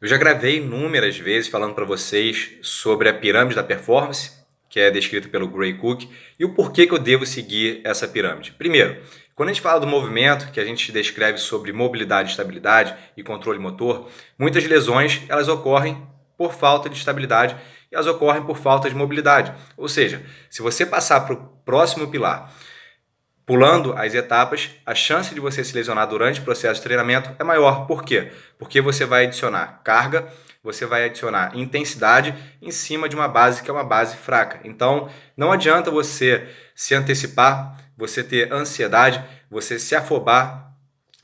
Eu já gravei inúmeras vezes falando para vocês sobre a pirâmide da performance, que é descrita pelo Gray Cook, e o porquê que eu devo seguir essa pirâmide. Primeiro, quando a gente fala do movimento, que a gente descreve sobre mobilidade, estabilidade e controle motor, muitas lesões elas ocorrem por falta de estabilidade e elas ocorrem por falta de mobilidade. Ou seja, se você passar para o próximo pilar pulando as etapas, a chance de você se lesionar durante o processo de treinamento é maior. Por quê? Porque você vai adicionar carga, você vai adicionar intensidade em cima de uma base que é uma base fraca. Então, não adianta você se antecipar, você ter ansiedade, você se afobar,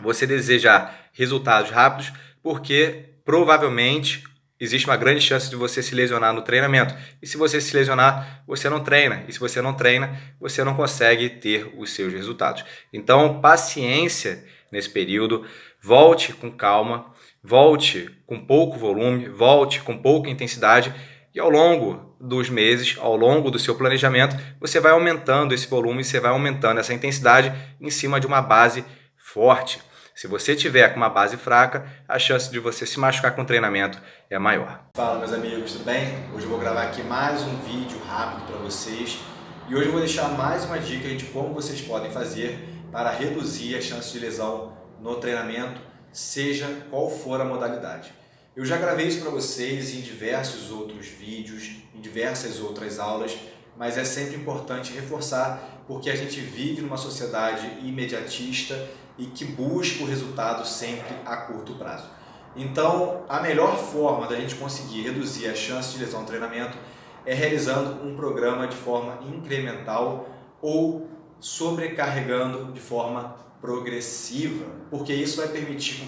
você desejar resultados rápidos, porque provavelmente existe uma grande chance de você se lesionar no treinamento. E se você se lesionar, você não treina. E se você não treina, você não consegue ter os seus resultados. Então, paciência nesse período, volte com calma, volte com pouco volume, volte com pouca intensidade e ao longo dos meses, ao longo do seu planejamento, você vai aumentando esse volume, você vai aumentando essa intensidade em cima de uma base forte. Se você tiver com uma base fraca, a chance de você se machucar com o treinamento é maior. Fala, meus amigos, tudo bem? Hoje eu vou gravar aqui mais um vídeo rápido para vocês e hoje eu vou deixar mais uma dica de como vocês podem fazer para reduzir a chance de lesão no treinamento, seja qual for a modalidade. Eu já gravei isso para vocês em diversos outros vídeos, em diversas outras aulas, mas é sempre importante reforçar porque a gente vive numa sociedade imediatista e que busca o resultado sempre a curto prazo. Então, a melhor forma da gente conseguir reduzir a chance de lesão no treinamento é realizando um programa de forma incremental ou sobrecarregando de forma progressiva, porque isso vai permitir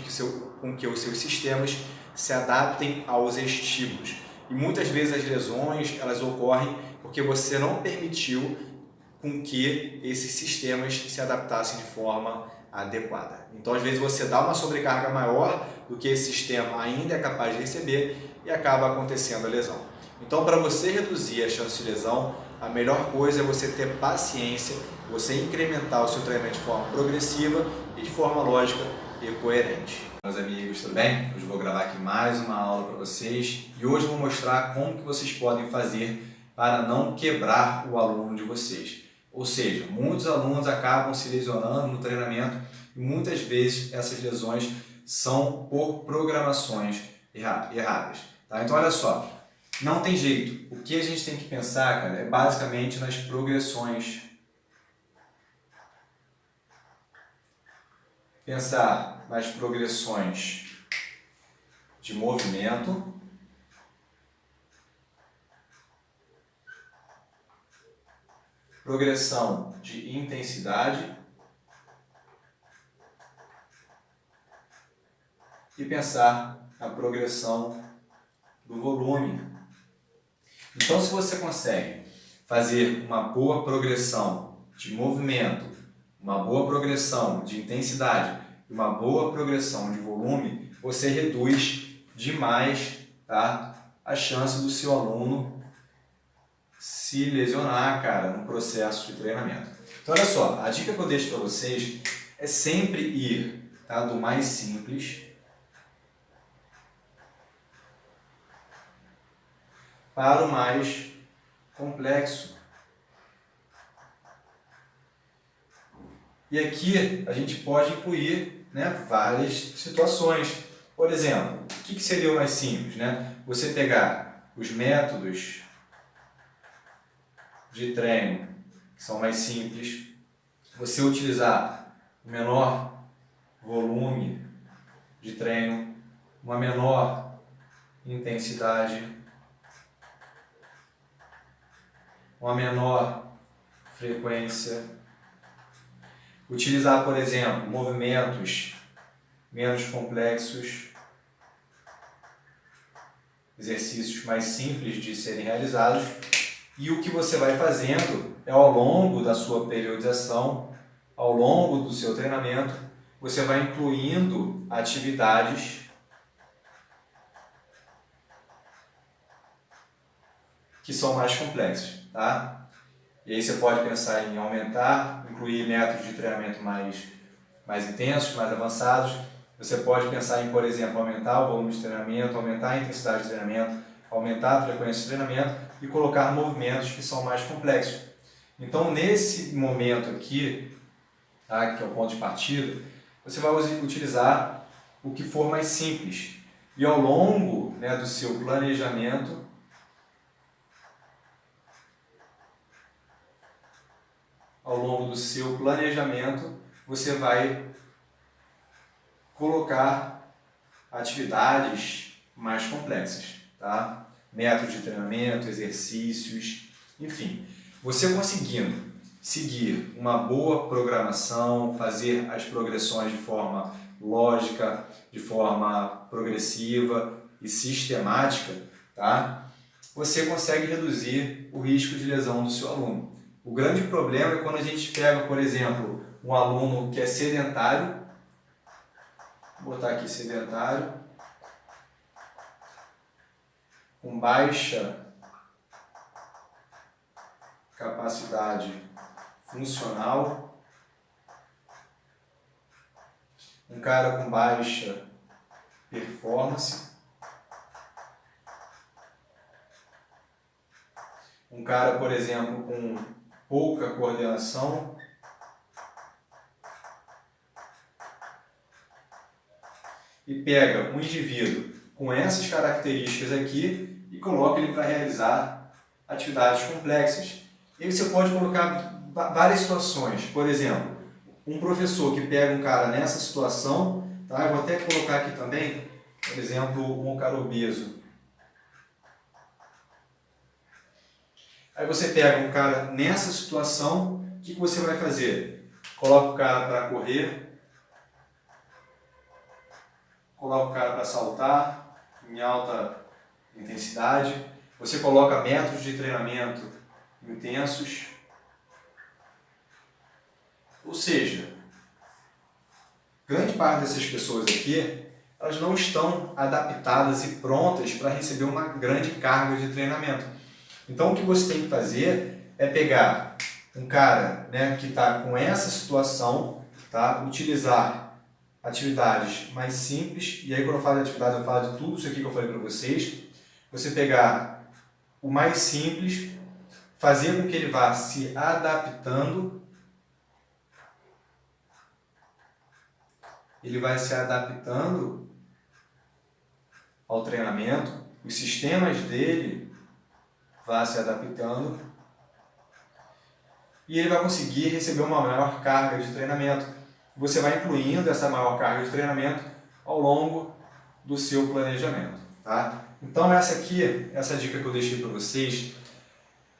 com que os seus sistemas se adaptem aos estímulos. E muitas vezes as lesões elas ocorrem porque você não permitiu com que esses sistemas se adaptassem de forma adequada. Então, às vezes, você dá uma sobrecarga maior do que esse sistema ainda é capaz de receber e acaba acontecendo a lesão. Então, para você reduzir a chance de lesão, a melhor coisa é você ter paciência, você incrementar o seu treinamento de forma progressiva e de forma lógica e coerente. Meus amigos, tudo bem? Hoje eu vou gravar aqui mais uma aula para vocês e hoje eu vou mostrar como que vocês podem fazer para não quebrar o aluno de vocês. Ou seja, muitos alunos acabam se lesionando no treinamento e muitas vezes essas lesões são por programações erradas. Tá? Então olha só, não tem jeito. O que a gente tem que pensar, cara, é basicamente nas progressões. Pensar nas progressões de movimento, progressão de intensidade e pensar na progressão do volume. Então, se você consegue fazer uma boa progressão de movimento, uma boa progressão de intensidade e uma boa progressão de volume, você reduz demais, tá, a chance do seu aluno se lesionar, cara, no processo de treinamento. Então, olha só, a dica que eu deixo para vocês é sempre ir, tá, do mais simples para o mais complexo. E aqui a gente pode incluir, né, várias situações. Por exemplo, o que seria o mais simples? Né? Você pegar os métodos de treino que são mais simples, você utilizar o menor volume de treino, uma menor intensidade, uma menor frequência, utilizar, por exemplo, movimentos menos complexos, exercícios mais simples de serem realizados, e o que você vai fazendo é ao longo da sua periodização, ao longo do seu treinamento, você vai incluindo atividades que são mais complexas, tá? E aí você pode pensar em aumentar, incluir métodos de treinamento mais intensos, mais avançados, Você pode pensar em, por exemplo, aumentar o volume de treinamento, aumentar a intensidade de treinamento, aumentar a frequência de treinamento e colocar movimentos que são mais complexos. Então, nesse momento aqui, tá, que é o ponto de partida, você vai utilizar o que for mais simples. E ao longo, né, do seu planejamento, você vai colocar atividades mais complexas, tá? Métodos de treinamento, exercícios, enfim. Você conseguindo seguir uma boa programação, fazer as progressões de forma lógica, de forma progressiva e sistemática, tá? Você consegue reduzir o risco de lesão do seu aluno. O grande problema é quando a gente pega, por exemplo, um aluno que é sedentário, vou botar aqui sedentário, com baixa capacidade funcional, um cara com baixa performance, um cara, por exemplo, com pouca coordenação, e pega um indivíduo com essas características aqui e coloca ele para realizar atividades complexas. E aí você pode colocar várias situações. Por exemplo, um professor que pega um cara nessa situação, tá? Eu vou até colocar aqui também, por exemplo, um cara obeso. Aí você pega um cara nessa situação, o que você vai fazer? Coloca o cara para correr, coloca o cara para saltar em alta intensidade, você coloca métodos de treinamento intensos, ou seja, grande parte dessas pessoas aqui, elas não estão adaptadas e prontas para receber uma grande carga de treinamento. Então o que você tem que fazer é pegar um cara, né, que está com essa situação, tá? Utilizar atividades mais simples, e aí quando eu falo de atividades eu falo de tudo isso aqui que eu falei para vocês. Você pegar o mais simples, fazer com que ele vá se adaptando, ele vai se adaptando ao treinamento, os sistemas dele vão se adaptando e ele vai conseguir receber uma maior carga de treinamento. Você vai incluindo essa maior carga de treinamento ao longo do seu planejamento, tá? Então essa dica que eu deixei para vocês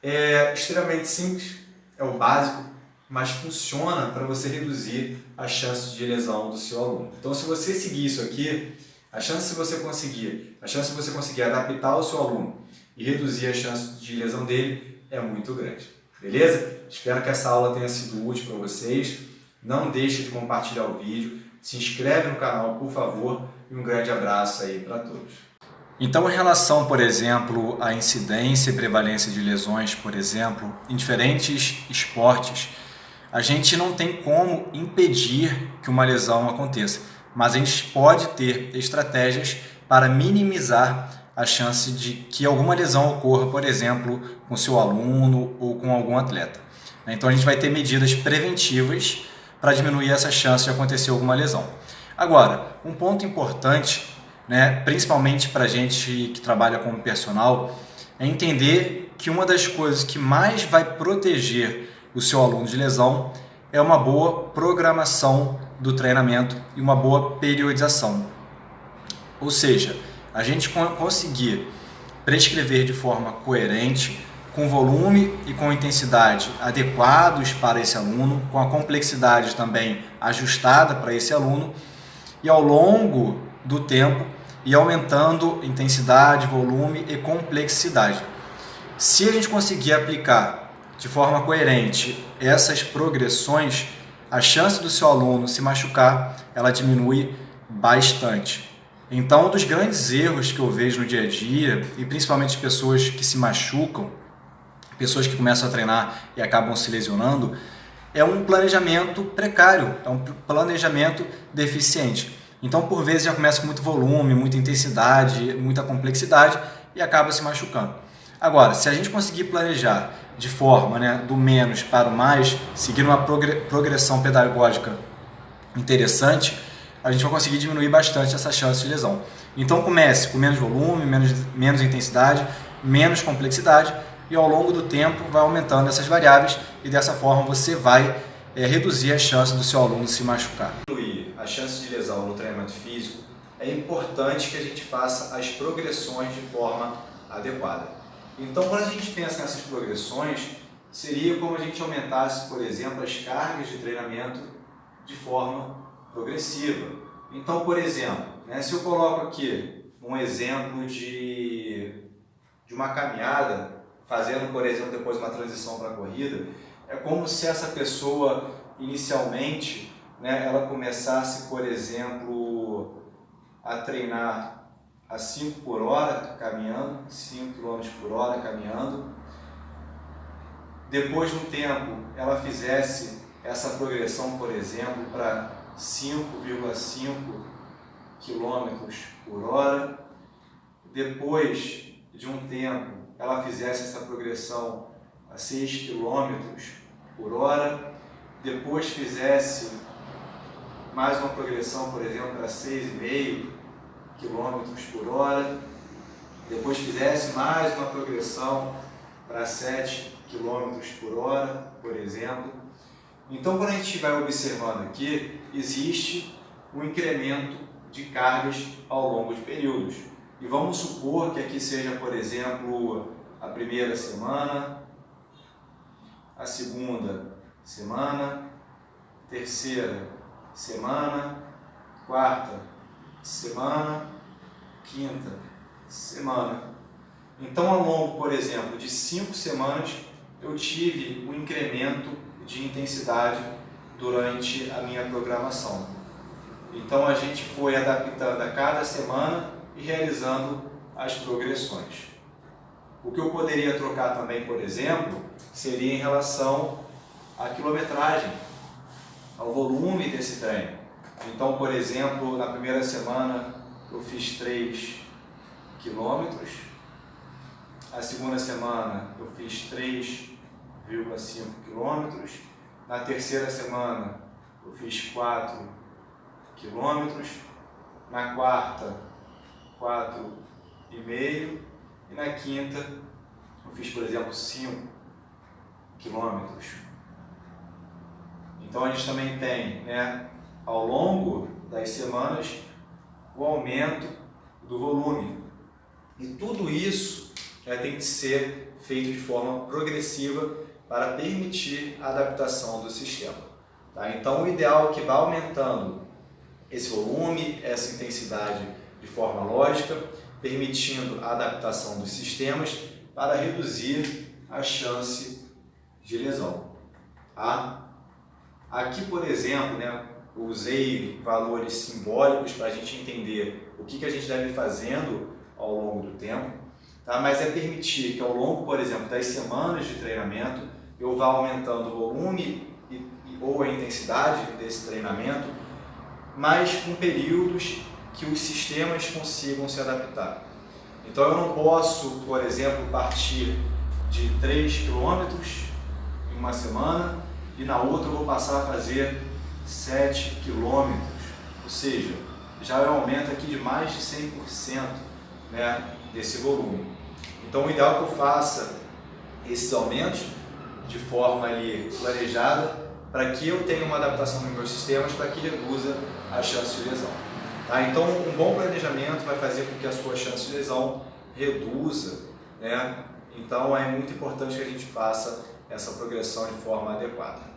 é extremamente simples, é o básico, mas funciona para você reduzir as chances de lesão do seu aluno. Então se você seguir isso aqui, a chance de você conseguir adaptar o seu aluno e reduzir as chances de lesão dele é muito grande. Beleza? Espero que essa aula tenha sido útil para vocês. Não deixe de compartilhar o vídeo, se inscreve no canal, por favor, e um grande abraço aí para todos. Então, em relação, por exemplo, à incidência e prevalência de lesões, por exemplo, em diferentes esportes, a gente não tem como impedir que uma lesão aconteça, mas a gente pode ter estratégias para minimizar a chance de que alguma lesão ocorra, por exemplo, com seu aluno ou com algum atleta. Então, a gente vai ter medidas preventivas para diminuir essa chance de acontecer alguma lesão. Agora, um ponto importante, né, principalmente para a gente que trabalha como personal, é entender que uma das coisas que mais vai proteger o seu aluno de lesão é uma boa programação do treinamento e uma boa periodização. Ou seja, a gente conseguir prescrever de forma coerente, com volume e com intensidade adequados para esse aluno, com a complexidade também ajustada para esse aluno, e ao longo do tempo ir aumentando intensidade, volume e complexidade. Se a gente conseguir aplicar de forma coerente essas progressões, a chance do seu aluno se machucar, ela diminui bastante. Então, um dos grandes erros que eu vejo no dia a dia, e principalmente pessoas que se machucam, pessoas que começam a treinar e acabam se lesionando, é um planejamento precário, é um planejamento deficiente. Então, por vezes, já começa com muito volume, muita intensidade, muita complexidade e acaba se machucando. Agora, se a gente conseguir planejar de forma, do menos para o mais, seguir uma progressão pedagógica interessante, a gente vai conseguir diminuir bastante essa chance de lesão. Então comece com menos volume, menos intensidade, menos complexidade e ao longo do tempo vai aumentando essas variáveis e dessa forma você vai reduzir a chance do seu aluno se machucar. Para diminuir a chance de lesão no treinamento físico, é importante que a gente faça as progressões de forma adequada. Então, quando a gente pensa nessas progressões, seria como a gente aumentasse, por exemplo, as cargas de treinamento de forma progressiva. Então, por exemplo, se eu coloco aqui um exemplo de uma caminhada, fazendo, por exemplo, depois uma transição para a corrida, é como se essa pessoa, inicialmente, ela começasse, por exemplo, a treinar a 5 por hora caminhando, 5 km por hora caminhando. Depois de um tempo, ela fizesse essa progressão, por exemplo, para 5,5 km por hora. Depois de um tempo, ela fizesse essa progressão a 6 km por hora. Depois fizesse mais uma progressão, por exemplo, para 6,5 km por hora. Depois fizesse mais uma progressão para 7 km por hora, por exemplo. Então, quando a gente vai observando aqui, existe um incremento de cargas ao longo de períodos. E vamos supor que aqui seja, por exemplo, a primeira semana, a segunda semana, terceira semana, quarta semana, quinta semana. Então, ao longo, por exemplo, de 5 semanas, eu tive um incremento de intensidade durante a minha programação. Então, a gente foi adaptando a cada semana e realizando as progressões. O que eu poderia trocar também, por exemplo, seria em relação à quilometragem, ao volume desse treino. Então, por exemplo, na primeira semana eu fiz 3 quilômetros, a segunda semana eu fiz 3,5 quilômetros, na terceira semana eu fiz 4 quilômetros, na quarta 4,5 e na quinta eu fiz, por exemplo, 5 quilômetros. Então a gente também tem, ao longo das semanas, o aumento do volume. E tudo isso tem que ser feito de forma progressiva para permitir a adaptação do sistema. Tá? Então o ideal é que vá aumentando esse volume, essa intensidade de forma lógica, permitindo a adaptação dos sistemas para reduzir a chance de lesão. Tá? Aqui, por exemplo, eu usei valores simbólicos para a gente entender o que a gente deve ir fazendo ao longo do tempo, tá? Mas é permitir que ao longo, por exemplo, das semanas de treinamento, eu vá aumentando o volume ou a intensidade desse treinamento, mas com períodos que os sistemas consigam se adaptar. Então eu não posso, por exemplo, partir de 3 km em uma semana e na outra eu vou passar a fazer 7 km, ou seja, já é um aumento aqui de mais de 100% desse volume. Então o ideal é que eu faça esses aumentos de forma planejada para que eu tenha uma adaptação nos meus sistemas para que reduza a chance de lesão. Tá? Então um bom planejamento vai fazer com que a sua chance de lesão reduza. Então é muito importante que a gente faça essa progressão de forma adequada.